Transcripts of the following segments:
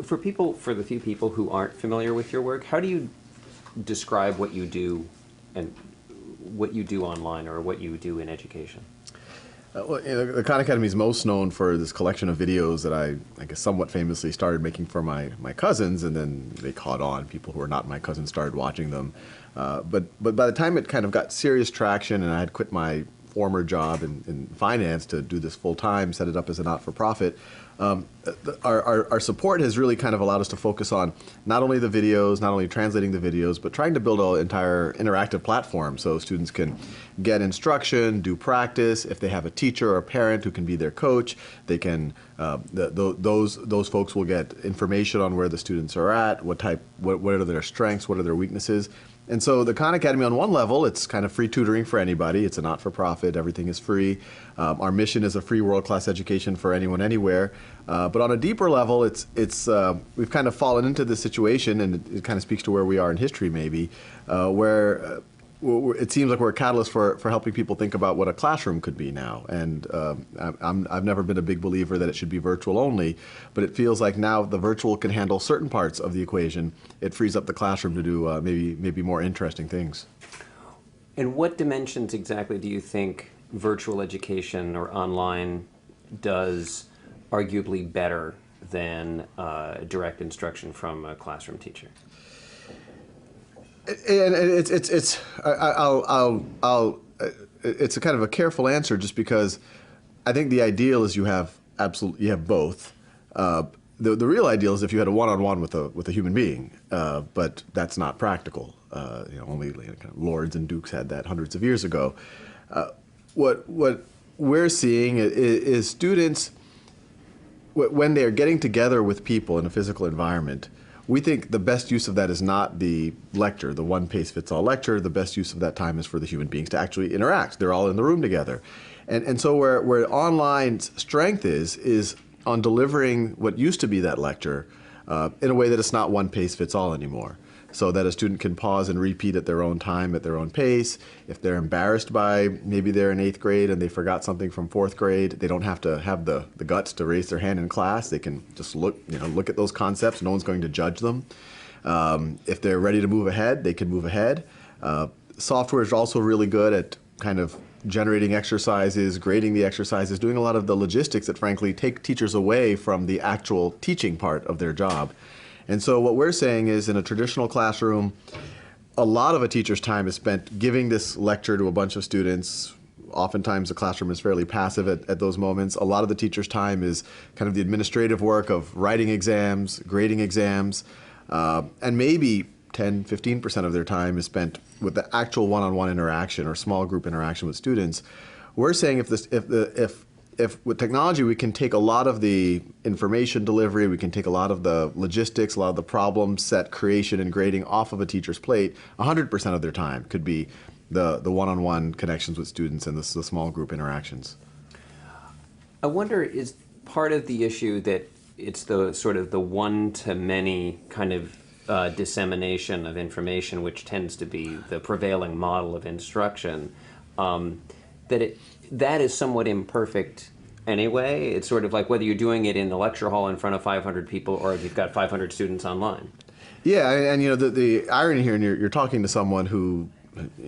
For the few people who aren't familiar with your work, how do you describe what you do and what you do online or what you do in education? Well, the Khan Academy is most known for this collection of videos that I guess, somewhat famously started making for my cousins, and then they caught on. People who were not my cousins started watching them. But by the time it kind of got serious traction, and I had quit my former job in finance to do this full time, set it up as a not-for-profit, our support has really kind of allowed us to focus on not only the videos, not only translating the videos, but trying to build an entire interactive platform so students can get instruction, do practice. If they have a teacher or a parent who can be their coach, they can those folks will get information on where the students are at, what are their strengths, what are their weaknesses. And so the Khan Academy, on one level, it's kind of free tutoring for anybody. It's a not-for-profit. Everything is free. Our mission is a free world-class education for anyone, anywhere. But on a deeper level, we've kind of fallen into this situation, and it kind of speaks to where we are in history, maybe, where it seems like we're a catalyst for helping people think about what a classroom could be now. And I've never been a big believer that it should be virtual only, but it feels like now the virtual can handle certain parts of the equation. It frees up the classroom to do maybe more interesting things. And what dimensions exactly do you think virtual education or online does arguably better than direct instruction from a classroom teacher? And it's a kind of a careful answer, just because I think the ideal is you have both. The real ideal is if you had a one-on-one with a human being, but that's not practical. Only kind of lords and dukes had that hundreds of years ago. What we're seeing is students, when they are getting together with people in a physical environment, we think the best use of that is not the lecture, the one-pace-fits-all lecture. The best use of that time is for the human beings to actually interact. They're all in the room together. And so where online's strength is on delivering what used to be that lecture in a way that it's not one-pace-fits-all anymore. So that a student can pause and repeat at their own time, at their own pace. If they're embarrassed by, maybe they're in 8th grade and they forgot something from 4th grade, they don't have to have the guts to raise their hand in class. They can just look at those concepts. No one's going to judge them. If they're ready to move ahead, they can move ahead. Software is also really good at kind of generating exercises, grading the exercises, doing a lot of the logistics that frankly take teachers away from the actual teaching part of their job. And so what we're saying is, in a traditional classroom, a lot of a teacher's time is spent giving this lecture to a bunch of students. Oftentimes the classroom is fairly passive at those moments. A lot of the teacher's time is kind of the administrative work of writing exams, grading exams, and maybe 10–15% of their time is spent with the actual one-on-one interaction or small group interaction with students. We're saying if with technology we can take a lot of the information delivery, we can take a lot of the logistics, a lot of the problem set creation and grading off of a teacher's plate, 100% of their time could be the one-on-one connections with students and the small group interactions. I wonder, is part of the issue that it's the sort of the one-to-many kind of dissemination of information, which tends to be the prevailing model of instruction, that is somewhat imperfect anyway. It's sort of like whether you're doing it in the lecture hall in front of 500 people or if you've got 500 students online. Yeah, and the irony here, and you're talking to someone who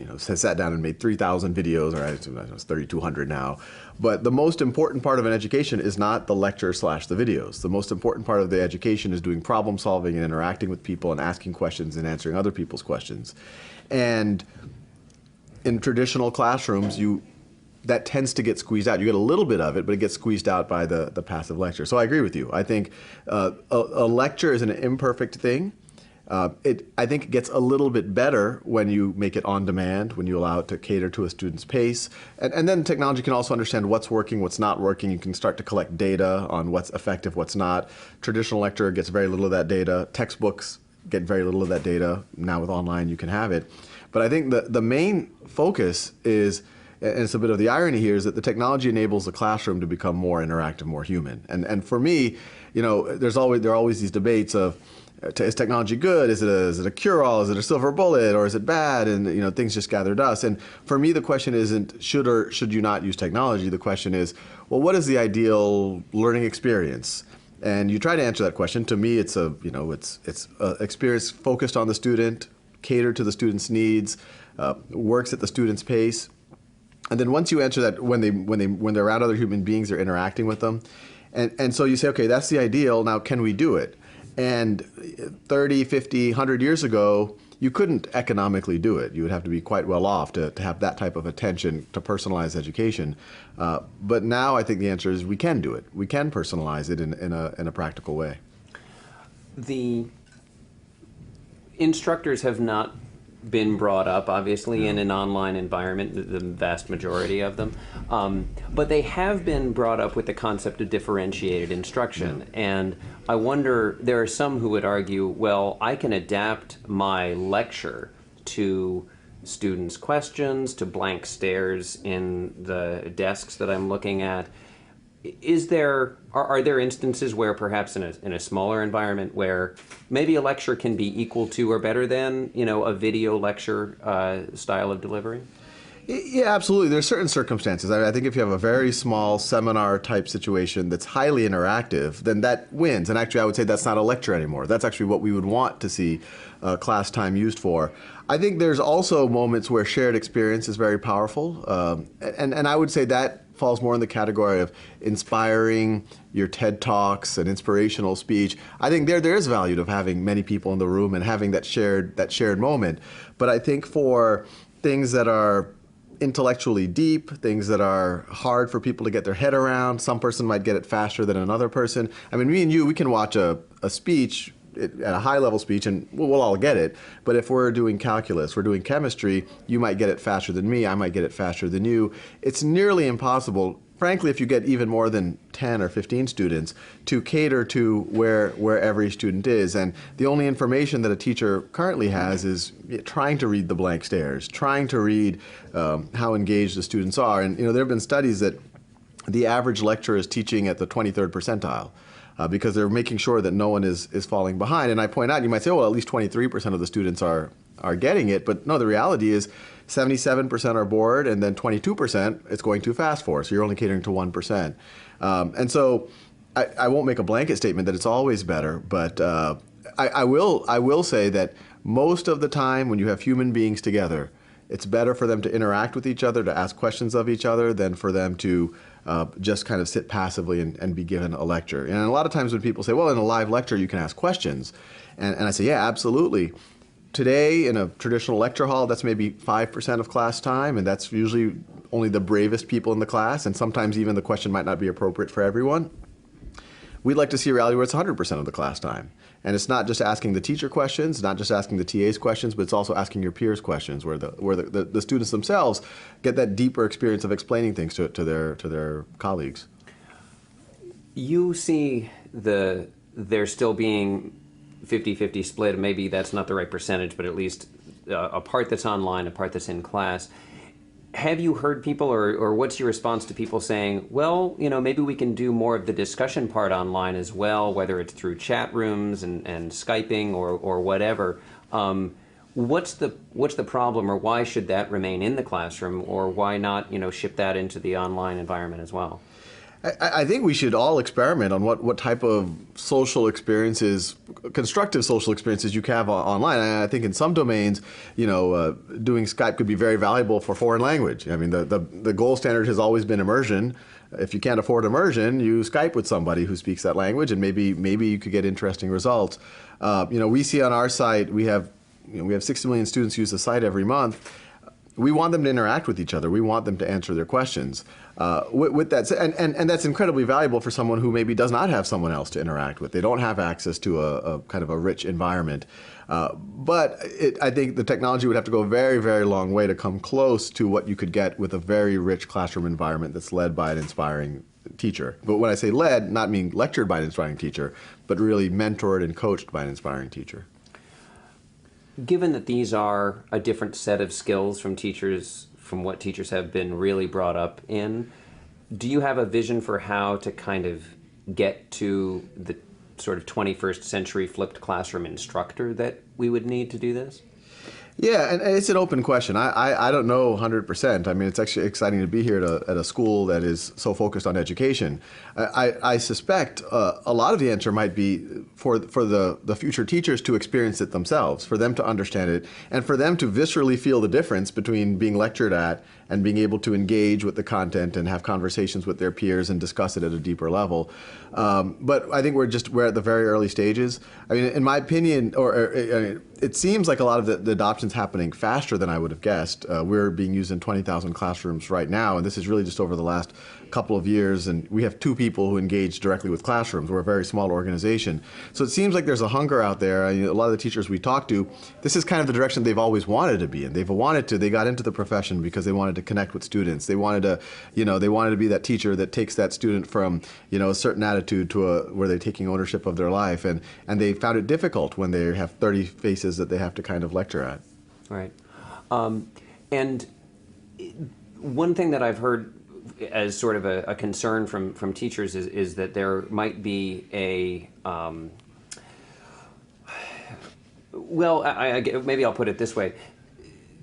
has sat down and made 3,000 videos, or it's 3,200 now. But the most important part of an education is not the lecture / the videos. The most important part of the education is doing problem solving and interacting with people and asking questions and answering other people's questions. And in traditional classrooms, that tends to get squeezed out. You get a little bit of it, but it gets squeezed out by the passive lecture. So I agree with you. I think a lecture is an imperfect thing. I think it gets a little bit better when you make it on demand, when you allow it to cater to a student's pace. And then technology can also understand what's working, what's not working. You can start to collect data on what's effective, what's not. Traditional lecture gets very little of that data. Textbooks get very little of that data. Now with online, you can have it. But I think the main focus is, and it's a bit of the irony here, is that the technology enables the classroom to become more interactive, more human. And for me, there are always these debates of, is technology good? Is it a cure-all? Is it a silver bullet? Or is it bad? And things just gather dust. And for me, the question isn't should or should you not use technology. The question is, well, what is the ideal learning experience? and you try to answer that question. To me, it's it's experience focused on the student, catered to the student's needs, works at the student's pace. And then once you answer that, when they're around other human beings, they're interacting with them, and so you say, okay, that's the ideal. Now, can we do it? And 30, 50, 100 years ago, you couldn't economically do it. You would have to be quite well off to have that type of attention to personalized education. But now I think the answer is we can do it. We can personalize it in a practical way. The instructors have not been brought up, obviously, in an online environment, the vast majority of them. But they have been brought up with the concept of differentiated instruction. And I wonder, there are some who would argue, well, I can adapt my lecture to students' questions, to blank stares in the desks that I'm looking at. Are there instances where perhaps in a smaller environment where maybe a lecture can be equal to or better than, a video lecture style of delivery? Yeah, absolutely. There's certain circumstances. I think if you have a very small seminar type situation that's highly interactive, then that wins. And actually, I would say that's not a lecture anymore. That's actually what we would want to see class time used for. I think there's also moments where shared experience is very powerful. And I would say that falls more in the category of inspiring, your TED Talks, and inspirational speech. I think there is value of having many people in the room and having that shared moment. But I think for things that are intellectually deep, things that are hard for people to get their head around, some person might get it faster than another person. I mean, me and you, we can watch a speech, at a high-level speech, and we'll all get it. But if we're doing calculus, we're doing chemistry, you might get it faster than me, I might get it faster than you. It's nearly impossible, frankly, if you get even more than 10 or 15 students, to cater to where every student is. And the only information that a teacher currently has is trying to read the blank stares, trying to read how engaged the students are. And there have been studies that the average lecturer is teaching at the 23rd percentile. Because they're making sure that no one is falling behind. And I point out, you might say, well, at least 23% of the students are getting it. But no, the reality is 77% are bored, and then 22% it's going too fast for. So you're only catering to 1%. And so I won't make a blanket statement that it's always better, but I will say that most of the time when you have human beings together, it's better for them to interact with each other, to ask questions of each other, than for them to just kind of sit passively and be given a lecture. And a lot of times when people say, well, in a live lecture you can ask questions, and I say, yeah, absolutely. Today in a traditional lecture hall, that's maybe 5% of class time, and that's usually only the bravest people in the class, and sometimes even the question might not be appropriate for everyone. We'd like to see a reality where it's 100% of the class time. And it's not just asking the teacher questions, not just asking the TA's questions, but it's also asking your peers questions, where the students themselves get that deeper experience of explaining things to their colleagues. You see there still being 50-50 split, maybe that's not the right percentage, but at least a part that's online, a part that's in class. Have you heard people, or what's your response to people saying, well, maybe we can do more of the discussion part online as well, whether it's through chat rooms and Skyping or whatever. What's the problem, or why should that remain in the classroom, or why not ship that into the online environment as well? I think we should all experiment on what type of social experiences, constructive social experiences you can have online. I think in some domains, doing Skype could be very valuable for foreign language. I mean, the gold standard has always been immersion. If you can't afford immersion, you Skype with somebody who speaks that language, and maybe you could get interesting results. We see on our site, we have 60 million students use the site every month. We want them to interact with each other. We want them to answer their questions. With that, and that's incredibly valuable for someone who maybe does not have someone else to interact with. They don't have access to a kind of a rich environment. But I think the technology would have to go a very, very long way to come close to what you could get with a very rich classroom environment that's led by an inspiring teacher. But when I say led, not mean lectured by an inspiring teacher, but really mentored and coached by an inspiring teacher. Given that these are a different set of skills from what teachers have been really brought up in, do you have a vision for how to kind of get to the sort of 21st century flipped classroom instructor that we would need to do this? Yeah, and it's an open question. I don't know 100%. I mean, it's actually exciting to be here at a school that is so focused on education. I suspect a lot of the answer might be for the future teachers to experience it themselves, for them to understand it, and for them to viscerally feel the difference between being lectured at and being able to engage with the content and have conversations with their peers and discuss it at a deeper level. But I think we're at the very early stages. I mean, in my opinion, it seems like a lot of the adoption's happening faster than I would have guessed. We're being used in 20,000 classrooms right now, and this is really just over the last couple of years, and we have 2 people who engage directly with classrooms. We're a very small organization. So it seems like there's a hunger out there. A lot of the teachers we talk to, this is kind of the direction they've always wanted to be in. They got into the profession because they wanted to connect with students. They wanted to be that teacher that takes that student from, a certain attitude to where they're taking ownership of their life. And they found it difficult when they have 30 faces that they have to kind of lecture at. Right. And one thing that I've heard as sort of a concern from teachers is that there might be a, maybe I'll put it this way.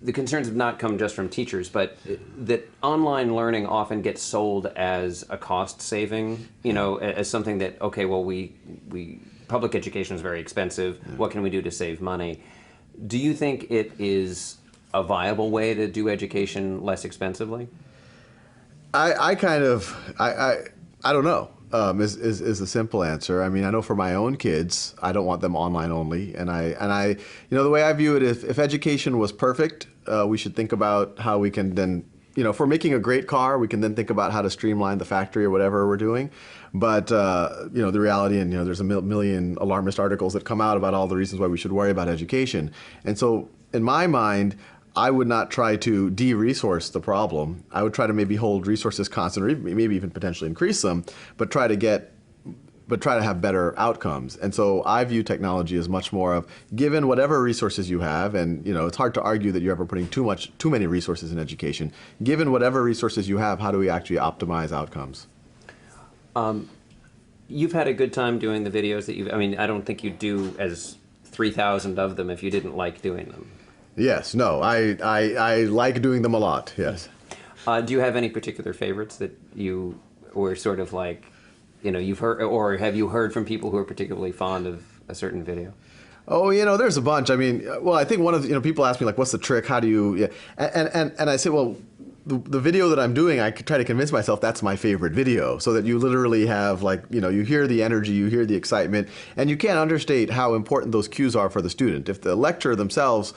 The concerns have not come just from teachers, but that online learning often gets sold as a cost saving, as something that, okay, well, we public education is very expensive. Yeah. What can we do to save money? Do you think it is a viable way to do education less expensively? I don't know. Is the simple answer. I mean, I know for my own kids, I don't want them online only, and the way I view it, if education was perfect, we should think about how we can then, if we're making a great car, we can then think about how to streamline the factory or whatever we're doing. But the reality, and there's a million alarmist articles that come out about all the reasons why we should worry about education, and so in my mind, I would not try to de-resource the problem. I would try to maybe hold resources constant, or maybe even potentially increase them, but try to have better outcomes. And so I view technology as much more of, given whatever resources you have, and it's hard to argue that you're ever putting too many resources in education. Given whatever resources you have, how do we actually optimize outcomes? You've had a good time doing the videos that I don't think you'd do as 3,000 of them if you didn't like doing them. Yes, no, I like doing them a lot, yes. Do you have any particular favorites that you were sort of like, you've heard, or have you heard from people who are particularly fond of a certain video? Oh, there's a bunch. I mean, well, I think one of people ask me, like, what's the trick? How do you, yeah. And I say, well, the video that I'm doing, I try to convince myself that's my favorite video, so that you literally have, like, you hear the energy, you hear the excitement, and you can't understate how important those cues are for the student. If the lecturer themselves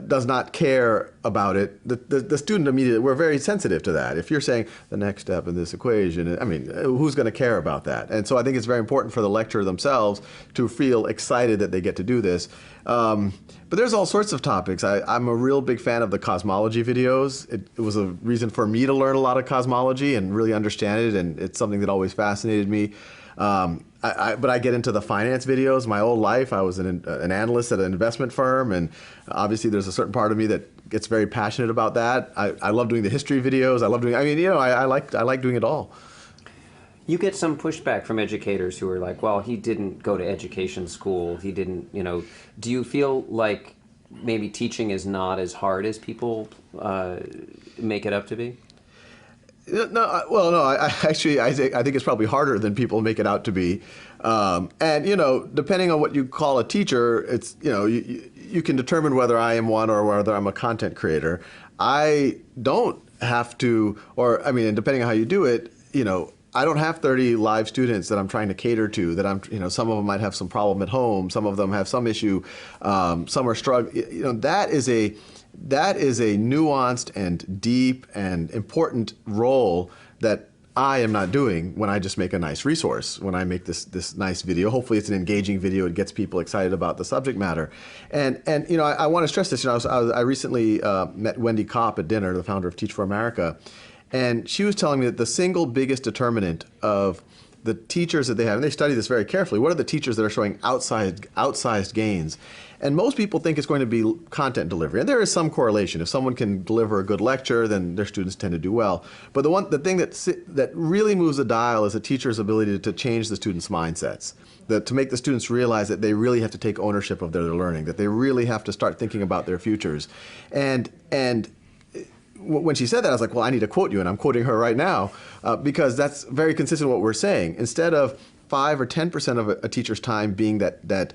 does not care about it, the student immediately, we're very sensitive to that. If you're saying the next step in this equation, I mean, who's going to care about that? And so I think it's very important for the lecturer themselves to feel excited that they get to do this. But there's all sorts of topics. I'm a real big fan of the cosmology videos. It was a reason for me to learn a lot of cosmology and really understand it, and it's something that always fascinated me. But I get into the finance videos. My whole life, I was an analyst at an investment firm, and obviously there's a certain part of me that gets very passionate about that. I love doing the history videos. I love doing, I like doing it all. You get some pushback from educators who are like, well, he didn't go to education school. He didn't, do you feel like maybe teaching is not as hard as people make it up to be? No, well, no. I think it's probably harder than people make it out to be. And depending on what you call a teacher, it's you can determine whether I am one or whether I'm a content creator. I don't have to, and depending on how you do it, I don't have 30 live students that I'm trying to cater to. That I'm, some of them might have some problem at home. Some of them have some issue. Some are struggling. That is a nuanced and deep and important role that I am not doing when I just make a nice resource, when I make this nice video. Hopefully it's an engaging video. It gets people excited about the subject matter. And I want to stress this. I recently met Wendy Kopp at dinner, the founder of Teach for America. And she was telling me that the single biggest determinant of the teachers that they have, and they study this very carefully, what are the teachers that are showing outsized gains? And most people think it's going to be content delivery. And there is some correlation. If someone can deliver a good lecture, then their students tend to do well. But the thing that really moves the dial is a teacher's ability to change the students' mindsets. To make the students realize that they really have to take ownership of their learning, that they really have to start thinking about their futures. And when she said that, I was like, well, I need to quote you, and I'm quoting her right now, because that's very consistent with what we're saying. Instead of 5 or 10% of a teacher's time being that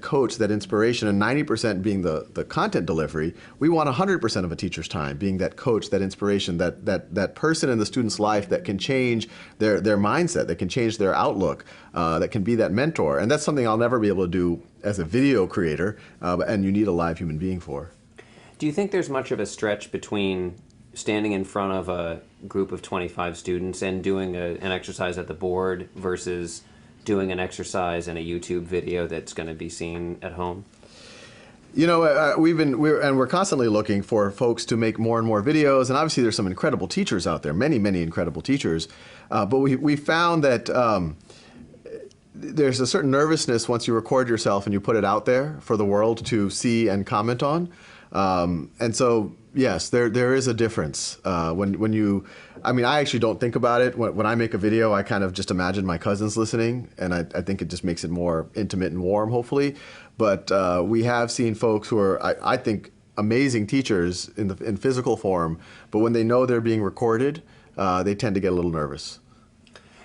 coach, that inspiration, and 90% being the content delivery, we want 100% of a teacher's time being that coach, that inspiration, that person in the student's life that can change their mindset, that can change their outlook, that can be that mentor. And that's something I'll never be able to do as a video creator, and you need a live human being for. Do you think there's much of a stretch between standing in front of a group of 25 students and doing an exercise at the board versus doing an exercise in a YouTube video that's going to be seen at home? You know, we're constantly looking for folks to make more and more videos, and obviously there's some incredible teachers out there, many incredible teachers, but we found that there's a certain nervousness once you record yourself and you put it out there for the world to see and comment on. And so, yes, there is a difference. When you, I mean, I actually don't think about it. When I make a video, I kind of just imagine my cousins listening, and I think it just makes it more intimate and warm, hopefully. But we have seen folks who are, I think, amazing teachers in physical form, but when they know they're being recorded, they tend to get a little nervous.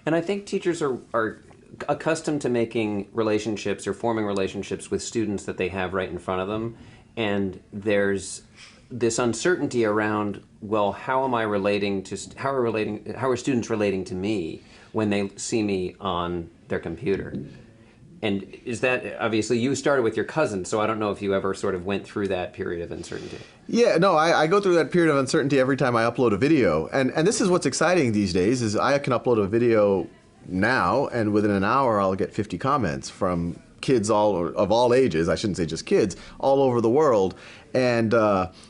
And I think teachers are accustomed to making relationships or forming relationships with students that they have right in front of them. And there's this uncertainty around, well, how am I relating to, how are students relating to me when they see me on their computer? And is that, obviously you started with your cousin, so I don't know if you ever sort of went through that period of uncertainty. Yeah, no, I go through that period of uncertainty every time I upload a video. And this is what's exciting these days, is I can upload a video now, and within an hour I'll get 50 comments from kids of all ages, I shouldn't say just kids, all over the world. And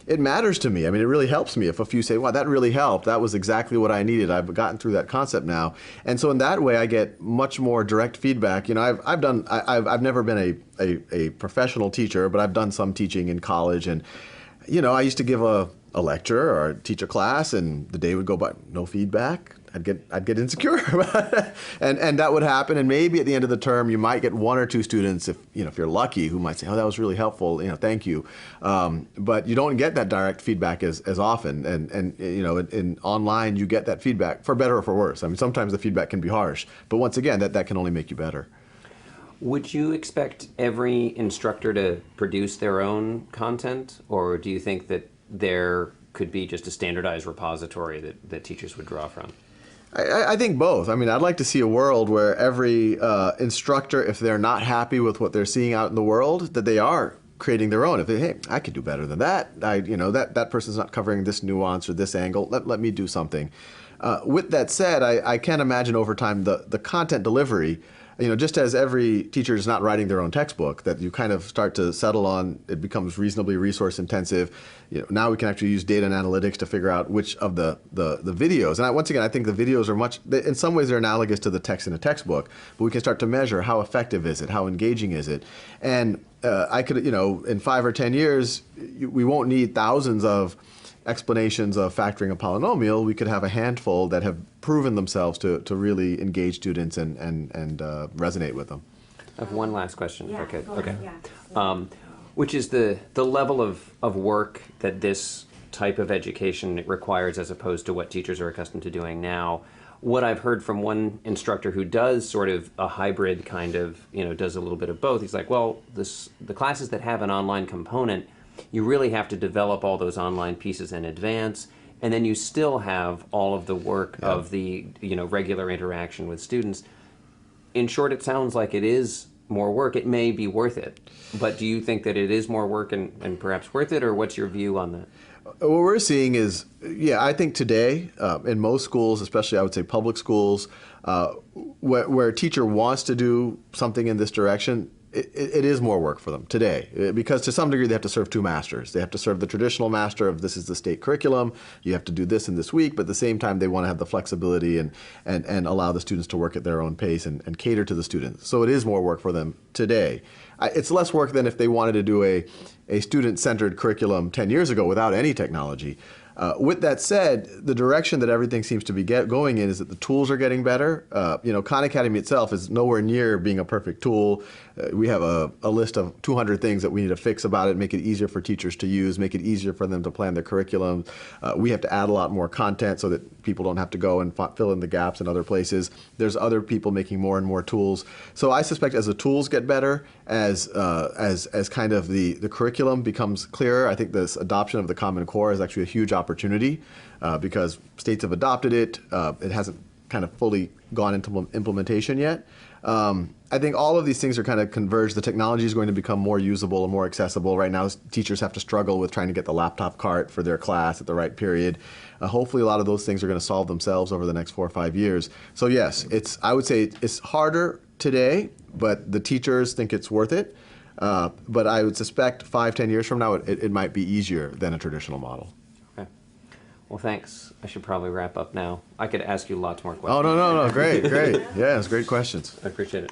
it matters to me. I mean, it really helps me if a few say, wow, that really helped. That was exactly what I needed. I've gotten through that concept now. And so in that way, I get much more direct feedback. You know, I've never been a professional teacher, but I've done some teaching in college. And, you know, I used to give a lecture or teach a class, and the day would go by, no feedback. I'd get insecure, and that would happen. And maybe at the end of the term, you might get 1 or 2 students, if you're lucky, who might say, "Oh, that was really helpful. Thank you." But you don't get that direct feedback as often. And in online, you get that feedback for better or for worse. I mean, sometimes the feedback can be harsh, but once again, that can only make you better. Would you expect every instructor to produce their own content, or do you think that there could be just a standardized repository that teachers would draw from? I think both. I mean, I'd like to see a world where every instructor, if they're not happy with what they're seeing out in the world, that they are creating their own. If they, hey, I could do better than that. That person's not covering this nuance or this angle. Let me do something. With that said, I can imagine over time the content delivery. Just as every teacher is not writing their own textbook, that you kind of start to settle on, it becomes reasonably resource intensive. Now we can actually use data and analytics to figure out which of the videos. And once again, I think the videos are in some ways they're analogous to the text in a textbook, but we can start to measure how effective is it, how engaging is it. And I could, in 5 or 10 years, we won't need thousands of explanations of factoring a polynomial. We could have a handful that have proven themselves to really engage students and resonate with them. I have one last question, if I could. Okay. Yeah. Which is the level of work that this type of education requires as opposed to what teachers are accustomed to doing now. What I've heard from one instructor who does sort of a hybrid kind of, does a little bit of both, he's like, well, the classes that have an online component, you really have to develop all those online pieces in advance, and then you still have all of the work of the regular interaction with students. In short, it sounds like it is more work. It may be worth it, but do you think that it is more work and perhaps worth it, or what's your view on that? What we're seeing is, I think today in most schools, especially I would say public schools, where a teacher wants to do something in this direction, it is more work for them today, because to some degree they have to serve two masters. They have to serve the traditional master of this is the state curriculum, you have to do this in this week, but at the same time they want to have the flexibility and allow the students to work at their own pace and cater to the students. So it is more work for them today. It's less work than if they wanted to do a student-centered curriculum 10 years ago without any technology. With that said, the direction that everything seems to be going in is that the tools are getting better. Khan Academy itself is nowhere near being a perfect tool. We have a list of 200 things that we need to fix about it, make it easier for teachers to use, make it easier for them to plan their curriculum. We have to add a lot more content so that people don't have to go and fill in the gaps in other places. There's other people making more and more tools. So I suspect as the tools get better, as kind of the curriculum becomes clearer, I think this adoption of the Common Core is actually a huge opportunity because states have adopted it. It hasn't kind of fully gone into implementation yet. I think all of these things are kind of converged. The technology is going to become more usable and more accessible. Right now, teachers have to struggle with trying to get the laptop cart for their class at the right period. Hopefully, a lot of those things are going to solve themselves over the next 4 or 5 years. So yes, I would say it's harder today, but the teachers think it's worth it. But I would suspect 5, 10 years from now, it might be easier than a traditional model. Okay. Well, thanks. I should probably wrap up now. I could ask you lots more questions. Oh, no. Great. Yeah, it's great questions. I appreciate it.